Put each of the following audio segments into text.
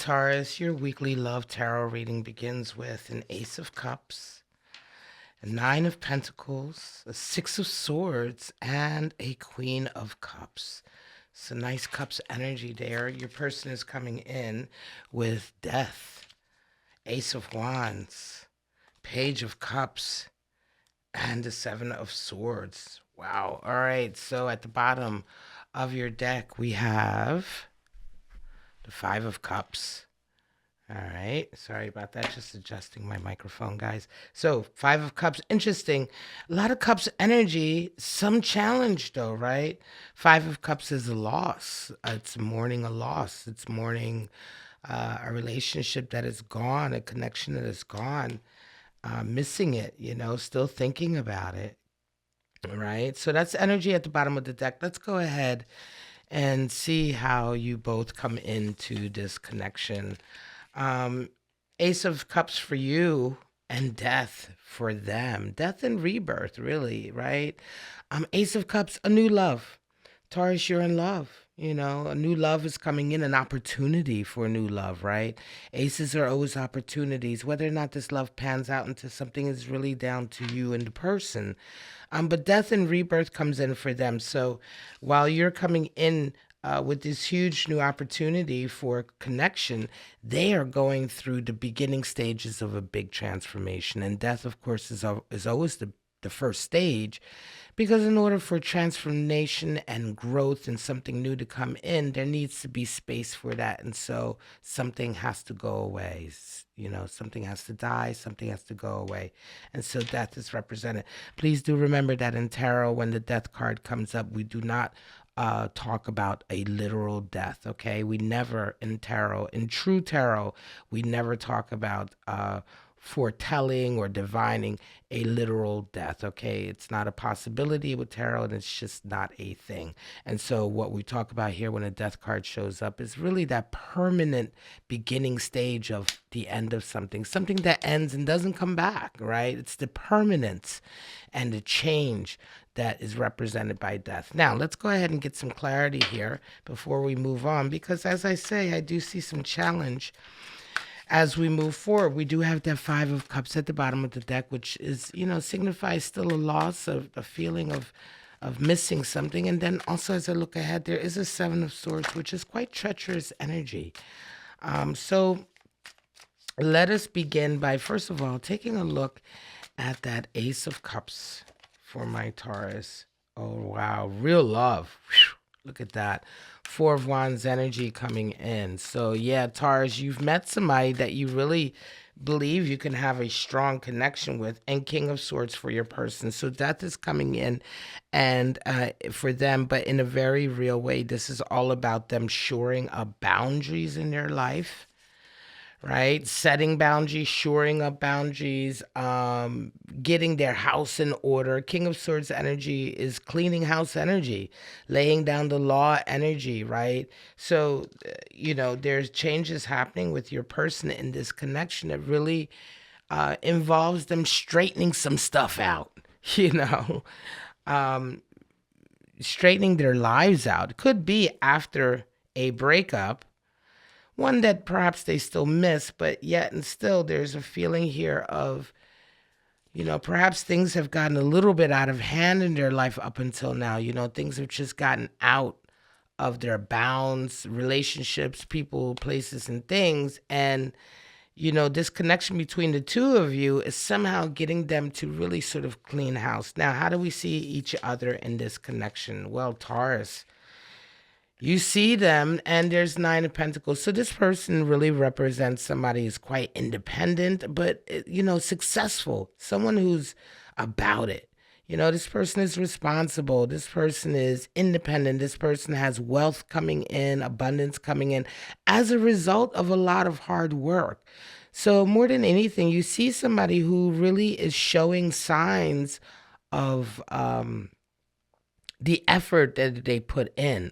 Taurus, your weekly love tarot reading begins with an Ace of Cups, a Nine of Pentacles, a Six of Swords, and a Queen of Cups. So nice cups energy there. Your person is coming in with Death, Ace of Wands, Page of Cups, and the Seven of Swords. Wow. All right. So at the bottom of your deck, we have the Five of Cups. All right. Sorry about that. Just adjusting my microphone, guys. So, Five of Cups. Interesting. A lot of Cups energy. Some challenge, though, right? Five of Cups is a loss. It's mourning a loss. It's mourning a relationship that is gone, a connection that is gone, missing it, still thinking about it. Right. So, that's energy at the bottom of the deck. Let's go ahead and see how you both come into this connection. Ace of Cups for you and Death for them. Death and rebirth, really, right? Ace of Cups, a new love. Taurus, you're in love. A new love is coming in, an opportunity for a new love, right? Aces are always opportunities. Whether or not this love pans out into something is really down to you and the person. But death and rebirth comes in for them. So while you're coming in with this huge new opportunity for connection, they are going through the beginning stages of a big transformation. And death, of course, is always the first stage, because in order for transformation and growth and something new to come in, there needs to be space for that. And so something has to go away. Something has to die, something has to go away. And so death is represented. Please do remember that in tarot, when the death card comes up, we do not talk about a literal death, okay? We never in true tarot, we never talk about foretelling or divining a literal death, okay? It's not a possibility with tarot, and it's just not a thing. And so what we talk about here when a death card shows up is really that permanent beginning stage of the end of something that ends and doesn't come back, right? It's the permanence and the change that is represented by death. Now, let's go ahead and get some clarity here before we move on, because as I say, I do see some challenge as we move forward. We do have that Five of Cups at the bottom of the deck, which is, signifies still a loss, of a feeling of missing something. And then also, as I look ahead, there is a Seven of Swords, which is quite treacherous energy. So let us begin by, first of all, taking a look at that Ace of Cups for my Taurus. Oh, wow. Real love. Whew. Look at that. Four of Wands energy coming in. So, yeah, Taurus, you've met somebody that you really believe you can have a strong connection with, and King of Swords for your person. So death is coming in and for them, but in a very real way. This is all about them shoring up boundaries in their life, right? Setting boundaries, shoring up boundaries, getting their house in order. King of Swords energy is cleaning house energy, laying down the law energy, right? So, there's changes happening with your person in this connection that really involves them straightening some stuff out, straightening their lives out. It could be after a breakup, one that perhaps they still miss, but yet and still there's a feeling here of, perhaps things have gotten a little bit out of hand in their life up until now. Things have just gotten out of their bounds, relationships, people, places, and things. And, this connection between the two of you is somehow getting them to really sort of clean house. Now, how do we see each other in this connection? Well, Taurus, you see them, and there's Nine of Pentacles. So this person really represents somebody who's quite independent, but, successful. Someone who's about it. This person is responsible. This person is independent. This person has wealth coming in, abundance coming in as a result of a lot of hard work. So more than anything, you see somebody who really is showing signs of the effort that they put in,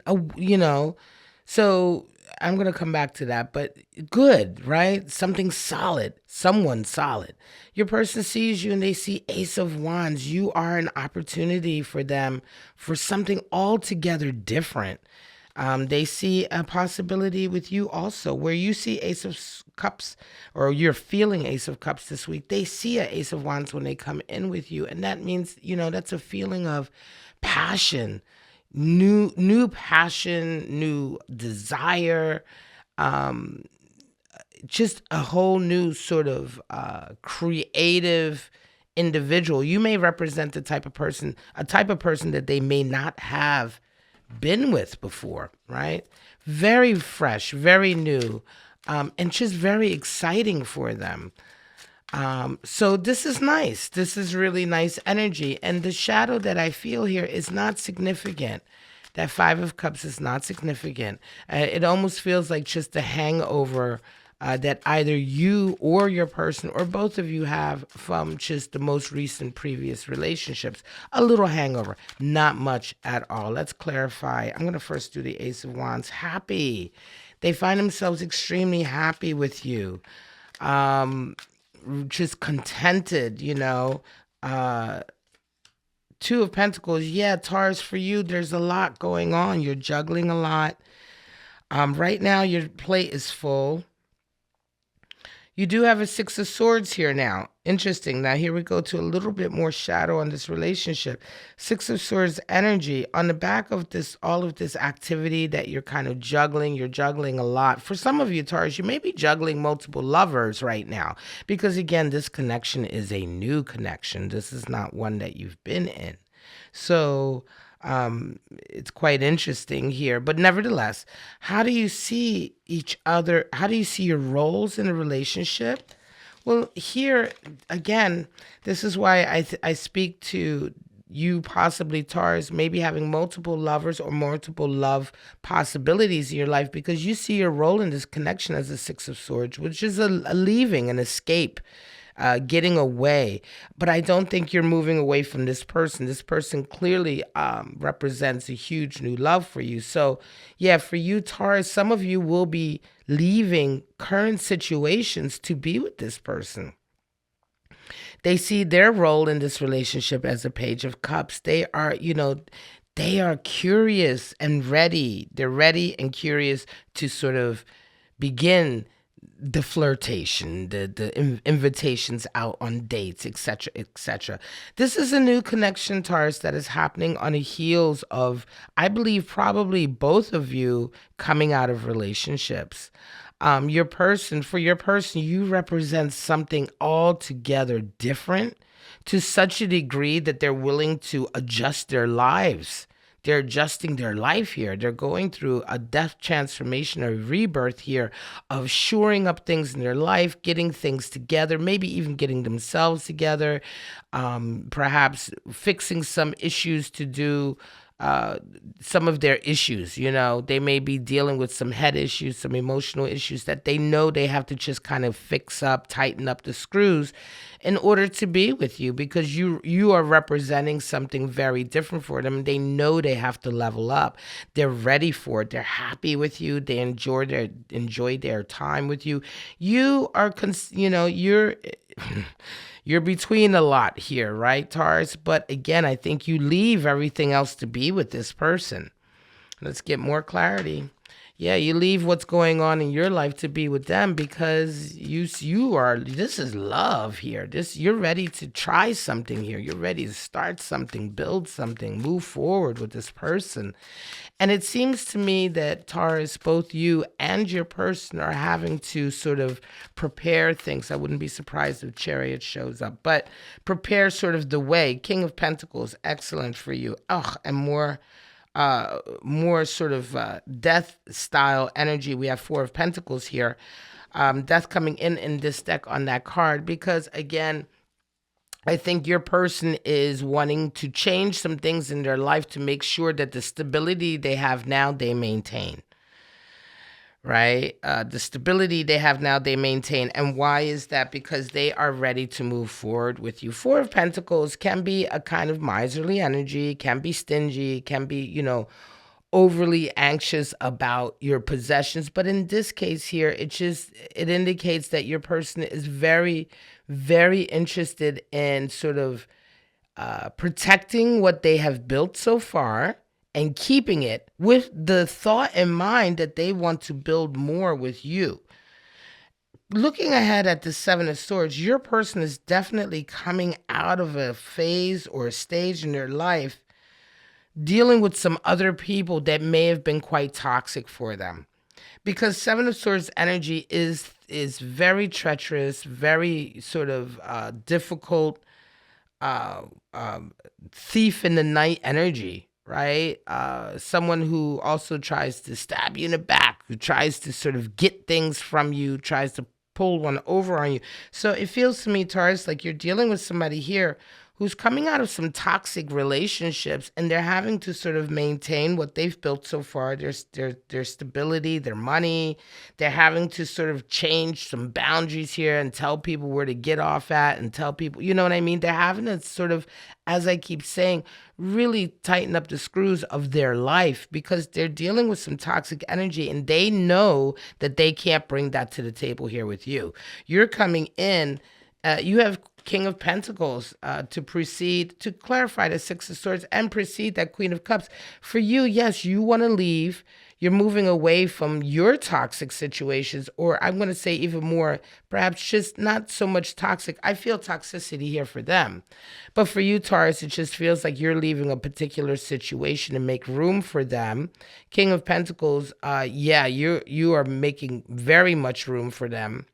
so I'm going to come back to that, but good, right? Something solid, someone solid. Your person sees you and they see Ace of Wands. You are an opportunity for them for something altogether different. They see a possibility with you also, where you see Ace of Cups, or you're feeling Ace of Cups this week. They see a Ace of Wands when they come in with you, and that means, that's a feeling of passion, new passion, new desire, um, just a whole new sort of creative individual. You may represent a type of person that they may not have been with before, right? Very fresh, very new, and just very exciting for them. So this is nice. This is really nice energy. And the shadow that I feel here is not significant. That Five of Cups is not significant. It almost feels like just a hangover that either you or your person or both of you have from just the most recent previous relationships. A little hangover, not much at all. Let's clarify. I'm going to first do the Ace of Wands. Happy. They find themselves extremely happy with you. Just contented, Two of Pentacles. Yeah, Taurus, for you, there's a lot going on. You're juggling a lot. Right now, your plate is full. You do have a Six of Swords here now. Interesting. Now, here we go to a little bit more shadow on this relationship. Six of Swords energy. On the back of this, all of this activity that you're kind of juggling, you're juggling a lot. For some of you, Taurus, you may be juggling multiple lovers right now. Because, again, this connection is a new connection. This is not one that you've been in. So it's quite interesting here. But nevertheless, how do you see each other? How do you see your roles in a relationship? Well, here, again, this is why I speak to you possibly, Taurus, maybe having multiple lovers or multiple love possibilities in your life, because you see your role in this connection as a Six of Swords, which is a leaving, an escape. Getting away. But I don't think you're moving away from this person. This person clearly represents a huge new love for you. So, yeah, for you, Taurus, some of you will be leaving current situations to be with this person. They see their role in this relationship as a Page of Cups. They are, they are curious and ready. They're ready and curious to sort of begin the flirtation, the invitations out on dates, etc., etc. This is a new connection, Taurus, that is happening on the heels of, I believe, probably both of you coming out of relationships. For your person, you represent something altogether different to such a degree that they're willing to adjust their lives. They're adjusting their life here. They're going through a death transformation or rebirth here of shoring up things in their life, getting things together, maybe even getting themselves together, perhaps fixing some issues to do some of their issues. They may be dealing with some head issues, some emotional issues that they know they have to just kind of fix up, tighten up the screws in order to be with you, because you are representing something very different for them. They know they have to level up. They're ready for it. They're happy with you. They enjoy their time with you. You are, you're you're between a lot here, right, Taurus? But again, I think you leave everything else to be with this person. Let's get more clarity. Yeah, you leave what's going on in your life to be with them, because this is love here. You're ready to try something here. You're ready to start something, build something, move forward with this person. And it seems to me that, Taurus, both you and your person are having to sort of prepare things. I wouldn't be surprised if Chariot shows up, but prepare sort of the way. King of Pentacles, excellent for you. And more sort of death style energy. We have Four of Pentacles here. Death coming in this deck on that card, because again, I think your person is wanting to change some things in their life to make sure that the stability they have now, they maintain. Right? The stability they have now, they maintain. And why is that? Because they are ready to move forward with you. Four of Pentacles can be a kind of miserly energy, can be stingy, can be, overly anxious about your possessions. But in this case here, it indicates that your person is very, very interested in sort of protecting what they have built so far and keeping it with the thought in mind that they want to build more with you. Looking ahead at the Seven of Swords, your person is definitely coming out of a phase or a stage in their life dealing with some other people that may have been quite toxic for them. Because Seven of Swords energy is very treacherous, very sort of difficult, uh, thief in the night energy, right? Someone who also tries to stab you in the back, who tries to sort of get things from you, tries to pull one over on you. So it feels to me, Taurus, like you're dealing with somebody here who's coming out of some toxic relationships, and they're having to sort of maintain what they've built so far, their stability, their money. They're having to sort of change some boundaries here and tell people where to get off at, and tell people, you know what I mean? They're having to sort of, as I keep saying, really tighten up the screws of their life, because they're dealing with some toxic energy, and they know that they can't bring that to the table here with you. You're coming in, you have King of Pentacles to precede, to clarify the Six of Swords and precede that Queen of Cups. For you, yes, you want to leave. You're moving away from your toxic situations, or I'm going to say even more, perhaps just not so much toxic. I feel toxicity here for them. But for you, Taurus, it just feels like you're leaving a particular situation to make room for them. King of Pentacles, yeah, you are making very much room for them.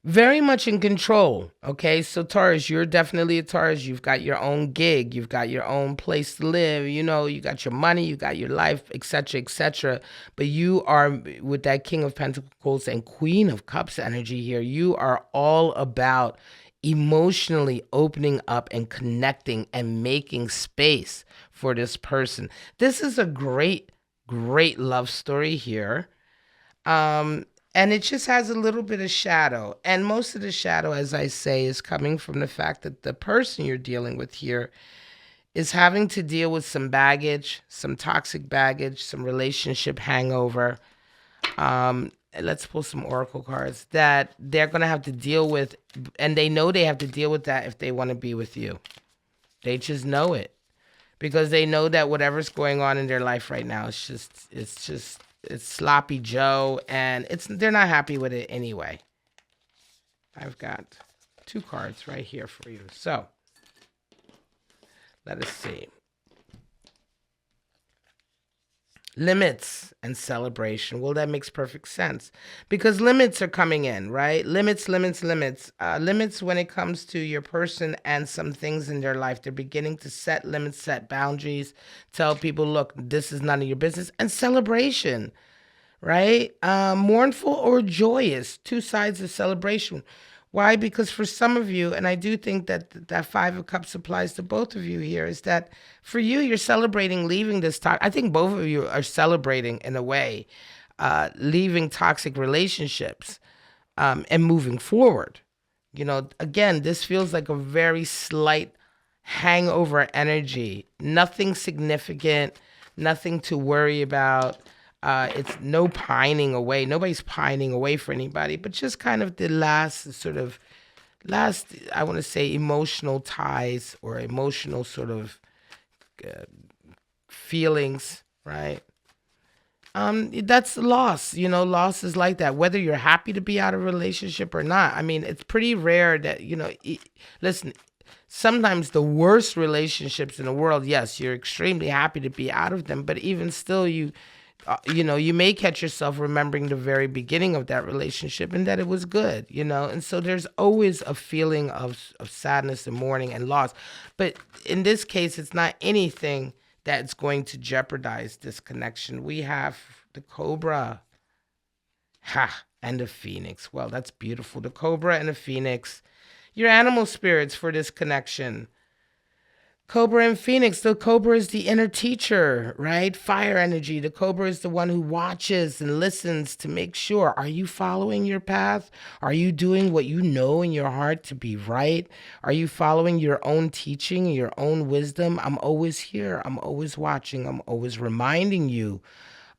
Very much in control. Okay, so Taurus, you're definitely a Taurus. You've got your own gig, you've got your own place to live, you know, you got your money, you got your life, etc., etc. But you are, with that King of Pentacles and Queen of Cups energy here, you are all about emotionally opening up and connecting and making space for this person. This is a great, great love story here. And it just has a little bit of shadow. And most of the shadow, as I say, is coming from the fact that the person you're dealing with here is having to deal with some baggage, some toxic baggage, some relationship hangover. Let's pull some oracle cards that they're going to have to deal with. And they know they have to deal with that if they want to be with you. They just know it. Because they know that whatever's going on in their life right now, it's sloppy Joe, and they're not happy with it anyway. I've got 2 cards right here for you. So let us see. Limits and celebration. Well, that makes perfect sense, because limits are coming in, right? Limits. Limits when it comes to your person and some things in their life. They're beginning to set limits, set boundaries, tell people, look, this is none of your business. And celebration, right? Mournful or joyous, 2 sides of celebration. Why? Because for some of you, and I do think that that 5 of Cups applies to both of you here, is that for you, you're celebrating leaving this I think both of you are celebrating, in a way, leaving toxic relationships and moving forward. You know, again, this feels like a very slight hangover energy. Nothing significant, nothing to worry about. It's no pining away. Nobody's pining away for anybody, but just kind of the last, I want to say, emotional ties or emotional sort of feelings, right? That's loss. You know, loss is like that, whether you're happy to be out of a relationship or not. I mean, it's pretty rare that, you know, listen, sometimes the worst relationships in the world, yes, you're extremely happy to be out of them, but even still, you know, you may catch yourself remembering the very beginning of that relationship and that it was good, you know? And so there's always a feeling of sadness and mourning and loss. But in this case, it's not anything that's going to jeopardize this connection. We have the Cobra and the Phoenix. Well, that's beautiful. The Cobra and the Phoenix, your animal spirits for this connection. Cobra and Phoenix. The Cobra is the inner teacher, right? Fire energy. The Cobra is the one who watches and listens to make sure. Are you following your path? Are you doing what you know in your heart to be right? Are you following your own teaching, your own wisdom? I'm always here. I'm always watching. I'm always reminding you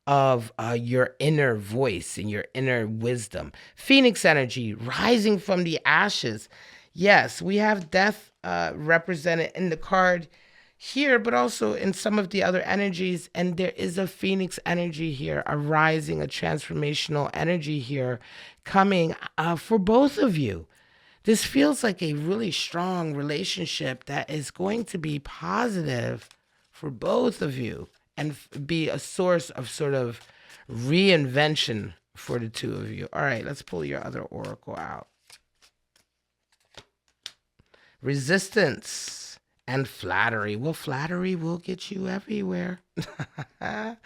of your inner voice and your inner wisdom. Phoenix energy, rising from the ashes. Yes, we have death represented in the card. here, but also in some of the other energies. And there is a Phoenix energy here, a rising, a transformational energy here coming for both of you. This feels like a really strong relationship that is going to be positive for both of you and be a source of sort of reinvention for the two of you. All right, let's pull your other oracle out. Resistance and flattery. Well, flattery will get you everywhere. I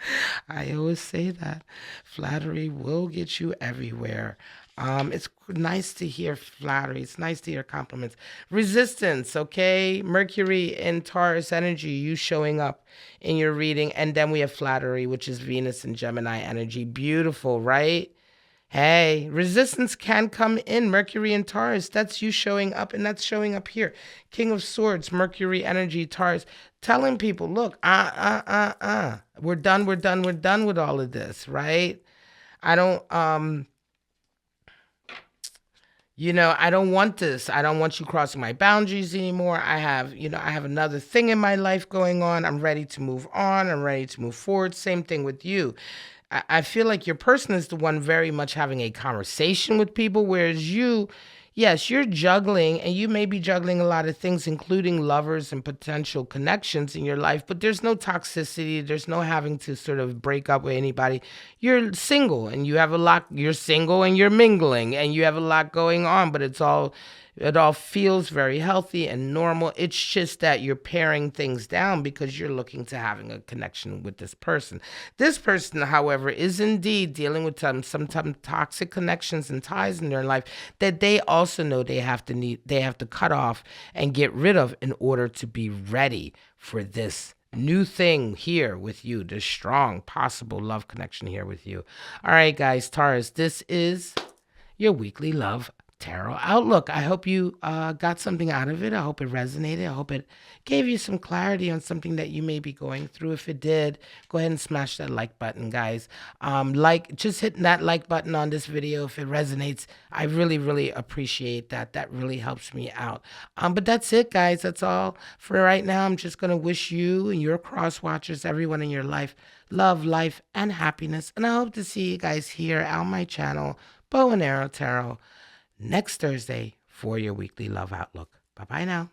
always say that. Flattery will get you everywhere. It's nice to hear flattery. It's nice to hear compliments. Resistance, okay? Mercury in Taurus energy, you showing up in your reading. And then we have flattery, which is Venus and Gemini energy. Beautiful, right? Hey, resistance can come in. Mercury and Taurus, that's you showing up, and that's showing up here. King of Swords, Mercury energy, Taurus, telling people, look, we're done with all of this, right? I don't, I don't want this. I don't want you crossing my boundaries anymore. I have another thing in my life going on. I'm ready to move on. I'm ready to move forward. Same thing with you. I feel like your person is the one very much having a conversation with people, whereas you, yes, you're juggling, and you may be juggling a lot of things, including lovers and potential connections in your life, but there's no toxicity. There's no having to sort of break up with anybody. You're single, and you have a lot, you're single and you're mingling, and you have a lot going on, but it all feels very healthy and normal. It's just that you're paring things down because you're looking to having a connection with this person. This person, however, is indeed dealing with some toxic connections and ties in their life that they also know they have to cut off and get rid of in order to be ready for this new thing here with you, this strong possible love connection here with you. All right, guys, Taurus, this is your weekly love tarot outlook. I hope you got something out of it. I hope it resonated. I hope it gave you some clarity on something that you may be going through. If it did, go ahead and smash that like button, guys. Just hitting that like button on this video if it resonates. I really, really appreciate that. That really helps me out. But that's it, guys. That's all for right now. I'm just going to wish you and your cross watchers, everyone in your life, love, life, and happiness. And I hope to see you guys here on my channel, Bow and Arrow Tarot, next Thursday for your weekly love outlook. Bye-bye now.